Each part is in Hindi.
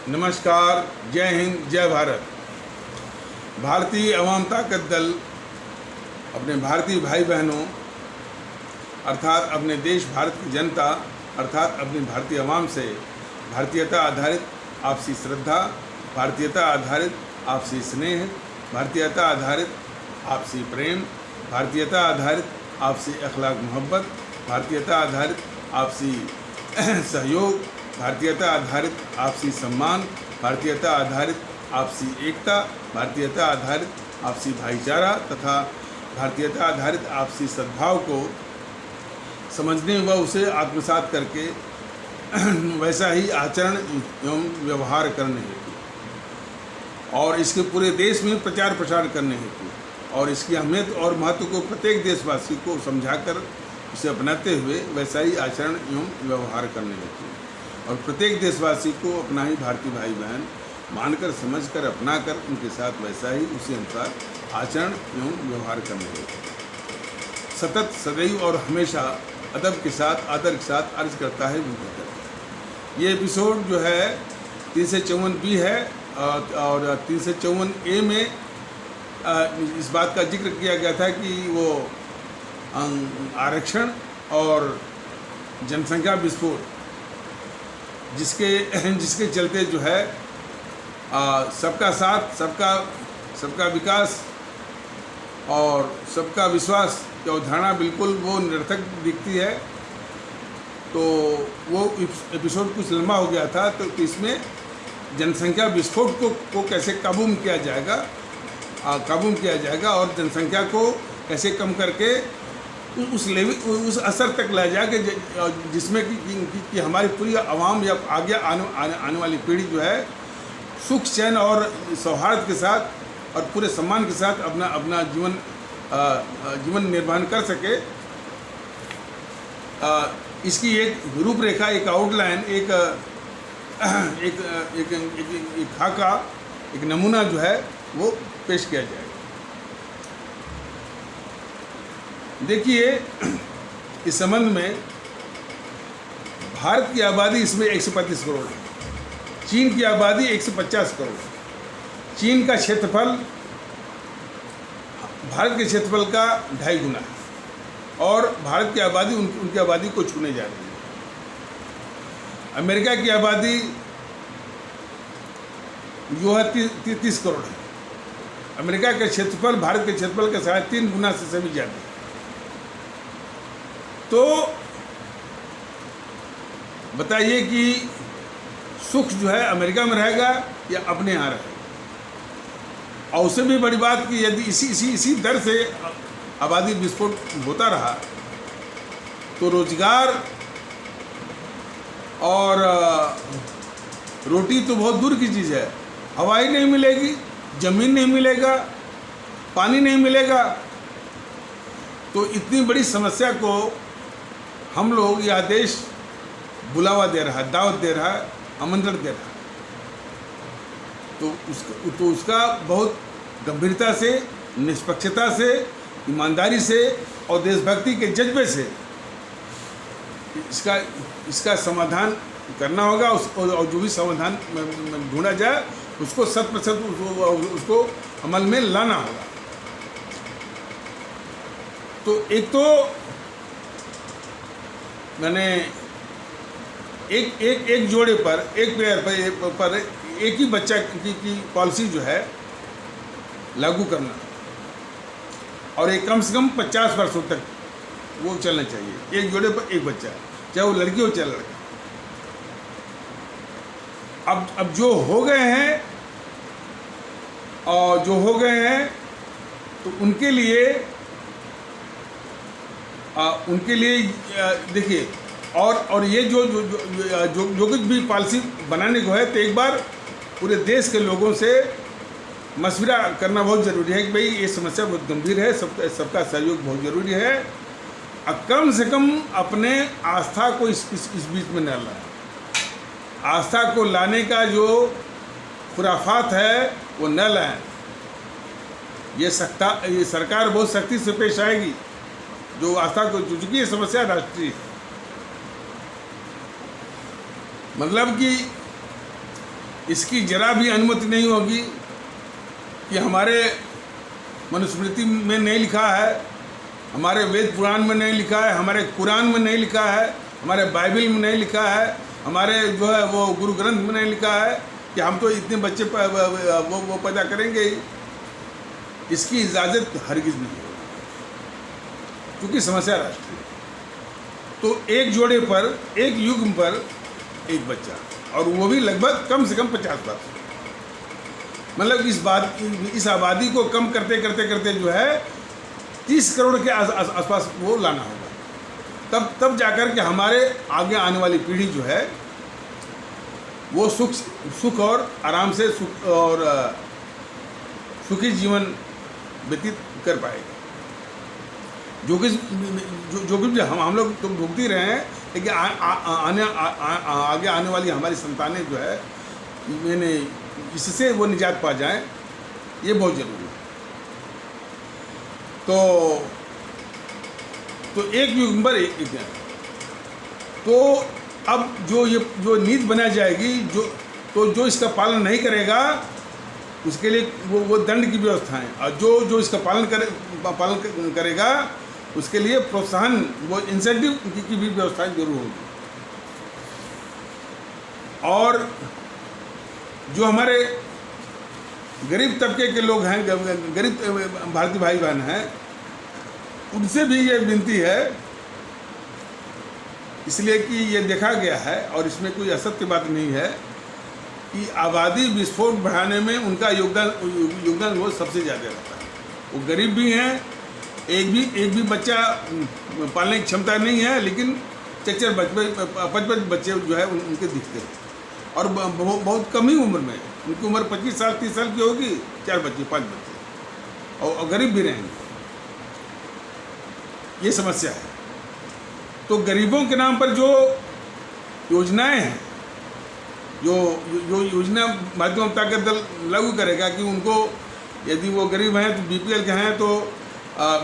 नमस्कार, जय हिंद, जय भारत। भारतीय अवाम ताकत दल अपने भारतीय भाई बहनों अर्थात अपने देश भारत की जनता अर्थात अपनी भारतीय अवाम से भारतीयता आधारित आपसी श्रद्धा, भारतीयता आधारित आपसी स्नेह, भारतीयता आधारित आपसी प्रेम, भारतीयता आधारित आपसी अखलाक मोहब्बत, भारतीयता आधारित आपसी सहयोग, भारतीयता आधारित आपसी सम्मान, भारतीयता आधारित आपसी एकता, भारतीयता आधारित आपसी भाईचारा तथा भारतीयता आधारित आपसी सद्भाव को समझने व उसे आत्मसात करके वैसा ही आचरण एवं व्यवहार करने हेतु और इसके पूरे देश में प्रचार प्रसार करने हेतु और इसकी अहमियत और महत्व को प्रत्येक देशवासी को समझाकर उसे अपनाते हुए वैसा ही आचरण एवं व्यवहार करने हेतु और प्रत्येक देशवासी को अपना ही भारतीय भाई बहन मानकर समझकर अपनाकर उनके साथ वैसा ही उसी अनुसार आचरण एवं व्यवहार करने हेतु सतत सदैव और हमेशा अदब के साथ आदर के साथ अर्ज करता है विनती करता है। ये एपिसोड जो है 354B है और 354A में इस बात का जिक्र किया गया था कि वो आरक्षण और जनसंख्या विस्फोट जिसके चलते जो है सबका साथ, सबका विकास और सबका विश्वास की अवधारणा बिल्कुल वो निरर्थक दिखती है। तो वो एपिसोड कुछ लंबा हो गया था, तो इसमें जनसंख्या विस्फोट को कैसे काबू में किया जाएगा और जनसंख्या को कैसे कम करके उस असर तक लाया जाए जिसमें कि हमारी पूरी आवाम या आगे आने वाली पीढ़ी जो है सुख चैन और सौहार्द के साथ और पूरे सम्मान के साथ अपना जीवन निर्वहन कर सके। इसकी एक रूपरेखा, एक आउटलाइन, एक खाका, एक नमूना जो है वो पेश किया जाएगा। देखिए, इस संबंध में भारत की आबादी इसमें 135 करोड़ है, चीन की आबादी 150 करोड़, चीन का क्षेत्रफल भारत के क्षेत्रफल का 2.5 गुना है और भारत की आबादी उनकी आबादी को छूने जा रही है। अमेरिका की आबादी जो है 30 करोड़ है। अमेरिका का क्षेत्रफल भारत के क्षेत्रफल का 3.5 गुना से भी ज़्यादा है। तो बताइए कि सुख जो है अमेरिका में रहेगा या अपने यहाँ रहेगा। और उससे भी बड़ी बात कि यदि इसी दर से आबादी विस्फोट होता रहा तो रोजगार और रोटी तो बहुत दूर की चीज़ है, हवाई नहीं मिलेगी, ज़मीन नहीं मिलेगा, पानी नहीं मिलेगा। तो इतनी बड़ी समस्या को हम लोग यह देश बुलावा दे रहा है, दावत दे रहा है, आमंत्रण दे रहा है। तो उसका बहुत गंभीरता से, निष्पक्षता से, ईमानदारी से और देशभक्ति के जज्बे से इसका समाधान करना होगा। और जो भी समाधान ढूंढा जाए उसको 100% उसको अमल में लाना होगा। तो मैंने एक जोड़े पर, एक पेयर पर एक ही बच्चा की पॉलिसी जो है लागू करना और एक कम से कम 50 वर्षों तक वो चलना चाहिए। एक जोड़े पर एक बच्चा, चाहे वो लड़की हो चाहे लड़का। अब जो हो गए हैं तो उनके लिए देखिए, और ये जो कुछ भी पॉलिसी बनाने को है तो एक बार पूरे देश के लोगों से मशविरा करना बहुत ज़रूरी है कि भाई ये समस्या बहुत गंभीर है, सबका सहयोग बहुत ज़रूरी है। कम से कम अपने आस्था को इस बीच में न लाए। आस्था को लाने का जो खुराफात है वो न लाएं। ये सरकार बहुत सख्ती से पेश आएगी जो आस्था को, चूँकि ये समस्या राष्ट्रीय है। मतलब कि इसकी जरा भी अनुमति नहीं होगी कि हमारे मनुस्मृति में नहीं लिखा है, हमारे वेद पुराण में नहीं लिखा है, हमारे कुरान में नहीं लिखा है, हमारे बाइबल में नहीं लिखा है, हमारे जो है वो गुरु ग्रंथ में नहीं लिखा है कि हम तो इतने बच्चे वो पैदा करेंगे ही। इसकी इजाज़त हरगिज़ नहीं है, क्योंकि समस्या राष्ट्रीय। तो एक जोड़े पर, एक युग पर एक बच्चा, और वो भी लगभग कम से कम 50%। मतलब इस आबादी को कम करते करते करते जो है 30 करोड़ के आसपास वो लाना होगा, तब जाकर के हमारे आगे आने वाली पीढ़ी जो है वो सुख और आराम से सुखी जीवन व्यतीत कर पाएगी। जो कि हम लोग तो भुगत ही रहे हैं, लेकिन आगे आने वाली हमारी संतानें जो है मैंने इससे वो निजात पा जाएं, ये बहुत ज़रूरी है। तो एक युग पर एक तो अब जो नीति बनाई जाएगी, जो इसका पालन नहीं करेगा उसके लिए वो दंड की व्यवस्था है, और जो इसका पालन करेगा उसके लिए प्रोत्साहन, वो इंसेंटिव की भी व्यवस्था जरूर होगी। और जो हमारे गरीब तबके के लोग हैं, गरीब भारतीय भाई बहन हैं, उनसे भी ये विनती है, इसलिए कि ये देखा गया है और इसमें कोई असत्य बात नहीं है कि आबादी विस्फोट बढ़ाने में उनका योगदान वो सबसे ज़्यादा रहता है। वो गरीब भी हैं, एक भी बच्चा पालने की क्षमता नहीं है, लेकिन 4-5 बच्चे जो है उनके दिखते हैं, और बहुत कम ही उम्र में, उनकी उम्र 25 साल 30 साल की होगी, 4 बच्चे 5 बच्चे, और गरीब भी रहेंगे। ये समस्या है। तो गरीबों के नाम पर जो योजनाएं हैं, जो योजना भारतीय जनता दल लागू करेगा कि उनको, यदि वो गरीब हैं तो बीपीएल के हैं तो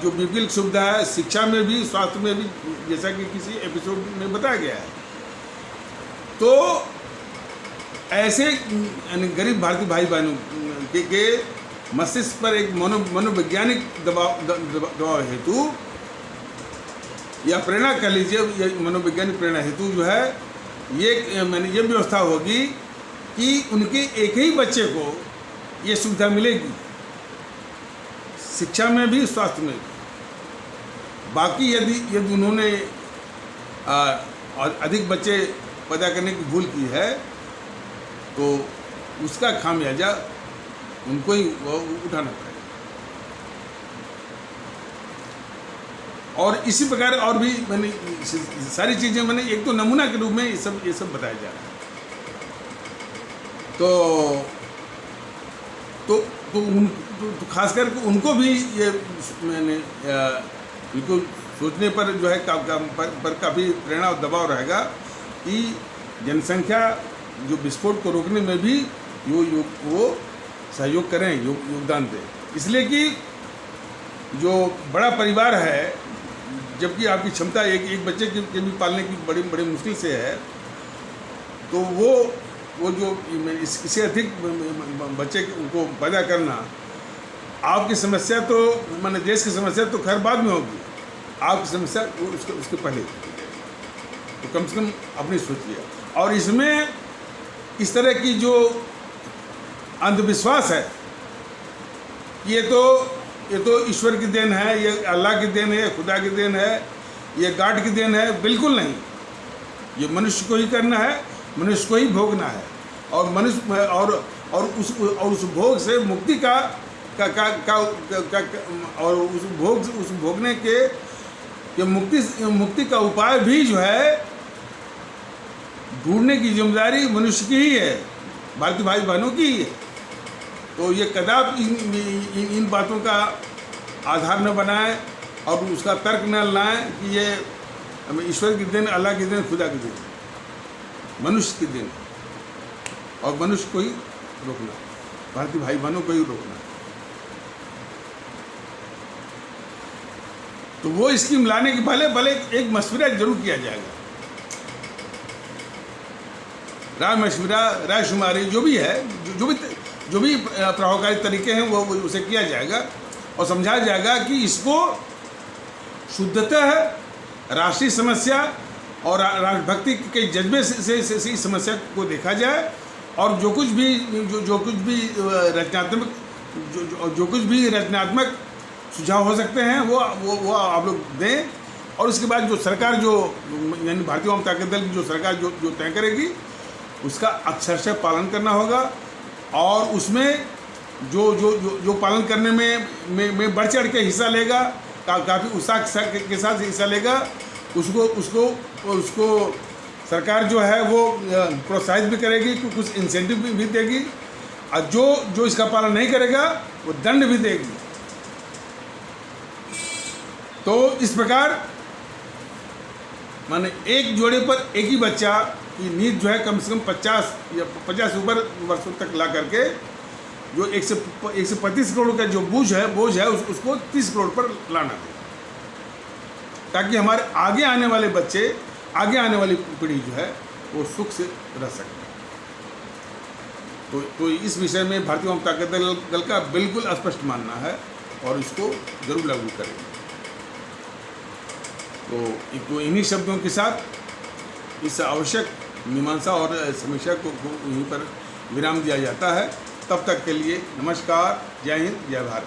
जो बीपीएल की सुविधा है, शिक्षा में भी, स्वास्थ्य में भी, जैसा कि किसी एपिसोड में बताया गया है, तो ऐसे गरीब भारतीय भाई बहनों के मस्तिष्क पर एक मनोवैज्ञानिक दबाव हेतु, या प्रेरणा कह लीजिए, ये मनोवैज्ञानिक प्रेरणा हेतु जो है ये व्यवस्था होगी कि उनके एक ही बच्चे को ये सुविधा मिलेगी, शिक्षा में भी, स्वास्थ्य में भी। बाकी यदि उन्होंने अधिक बच्चे पैदा करने की भूल की है तो उसका खामियाजा उनको ही उठाना पड़ेगा। और इसी प्रकार और भी मैंने सारी चीज़ें एक तो नमूना के रूप में ये सब बताया जा रहा है। तो खास करके उनको भी ये उनको सोचने पर जो है पर काफ़ी प्रेरणा और दबाव रहेगा कि जनसंख्या जो विस्फोट को रोकने में भी वो सहयोग करें, योगदान दें। इसलिए कि जो बड़ा परिवार है, जबकि आपकी क्षमता एक बच्चे के भी पालने की बड़ी मुश्किल से है, तो वो जो इससे अधिक बच्चे को पैदा करना, आपकी समस्या तो माने देश की समस्या तो खैर बाद में होगी, आपकी समस्या उसके पहले। तो कम से कम अपनी सोचिए। और इसमें इस तरह की जो अंधविश्वास है, ये तो ईश्वर की देन है, ये अल्लाह की देन है, खुदा की देन है, ये गॉड की देन है, बिल्कुल नहीं। ये मनुष्य को ही करना है, मनुष्य को ही भोगना है, और मनुष्य और उस भोग से मुक्ति का और उस भोगने के मुक्ति का उपाय भी जो है ढूंढने की जिम्मेदारी मनुष्य की ही है, भारतीय भाई बहनों की ही है। तो ये कदापि इन बातों का आधार न बनाएं और उसका तर्क न लाएं कि ये ईश्वर की देन, अल्लाह की देन, खुदा की देन, मनुष्य की देन, और मनुष्य को ही रोकना, भारतीय भाई बहनों को ही रोकना। तो वो स्कीम लाने के पहले एक मशवरा जरूर किया जाएगा। राय मशविरा, रायशुमारी जो भी है, जो भी प्रभावकारी तरीके हैं वो उसे किया जाएगा और समझाया जाएगा कि इसको शुद्धतः राष्ट्रीय समस्या और राष्ट्रभक्ति के जज्बे से इस समस्या को देखा जाए और जो कुछ भी रचनात्मक सुझाव हो सकते हैं वो आप लोग दें और उसके बाद जो सरकार यानी भारतीय जनता दल की जो सरकार जो तय करेगी उसका अक्षरशः पालन करना होगा और उसमें जो पालन करने में बढ़ चढ़ के हिस्सा लेगा, काफ़ी उत्साह के साथ हिस्सा लेगा, उसको सरकार जो है वो प्रोत्साहित भी करेगी, कुछ इंसेंटिव भी देगी और जो इसका पालन नहीं करेगा वो दंड भी देगी। तो इस प्रकार माने एक जोड़े पर एक ही बच्चा की नींद जो है कम से कम 50 ऊपर वर्षों तक ला करके जो 135 करोड़ का जो बोझ है उसको 30 करोड़ पर लाना है, ताकि हमारे आगे आने वाले बच्चे, आगे आने वाली पीढ़ी जो है वो सुख से रह सके। तो इस विषय में भारतीय जनता दल का बिल्कुल स्पष्ट मानना है और इसको जरूर लागू करेंगे। तो इन्हीं शब्दों के साथ इस आवश्यक मीमांसा और समीक्षा को यहीं पर विराम दिया जाता है। तब तक के लिए नमस्कार, जय हिंद, जय भारत।